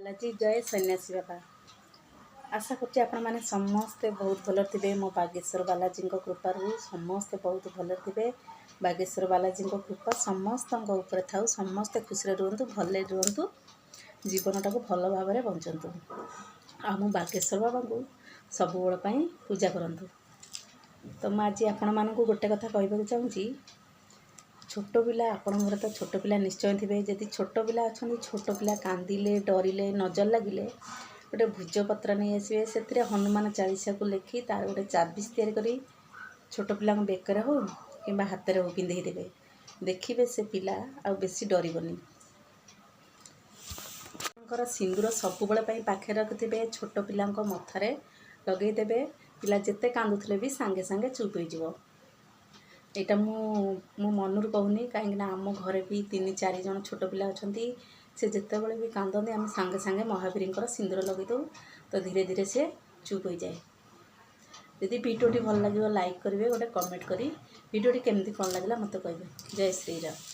बालाजी जय सन्यासी बाबा। आशा करछि आपण माने समस्ते बहुत भल थे। मो बागेश्वर बालाजी कृपारू समस्ते बहुत भल थे। बागेश्वर बालाजी कृपा समस्त था। समस्ते खुशी रुहतु, भले रुहतु, जीवनटा को भल भाव में बंचतु। आम बागेश्वर बाबा को सब पूजा करतु। तो मुझे आज आपण मानक गोटे कथा कहवाक चाहूँगी। छोट पिला आपण घर तो छोट पिला निश्चय थे। जदि छोट पिला अच्छा, छोट पिला कांदिले डरिले नजर लगिले गोटे भुजपत्र नहीं आसवे, से हनुमान चालीसा को लिखि तार गोटे चाबिश तैयारी करी छोट पिला बेकर हो कि हाथ में हो पिंधेदेवे। देखिए से पिला आ बेसी डरबनी। सिंदूर सब पाखे रखिथे, छोट पिला मथारे लगेदेवे। पिला जिते कांदुले भी सांगे सांगे चुप हो। यहाँ मु मनरू कहूनी, कहीं आम घरे भी 3-4 जन छोट पिला अच्छा। से जिते बड़े भी कांदते आम सांगे सांगे महावीर सिंदूर लगे दो, तो धीरे धीरे से चुप हो जाए। यदि वीडियोटी भल लगे लाइक करेंगे, गोटे कमेंट करी वीडियोटी केमती कौन लगे मत कहे। जय श्री राम।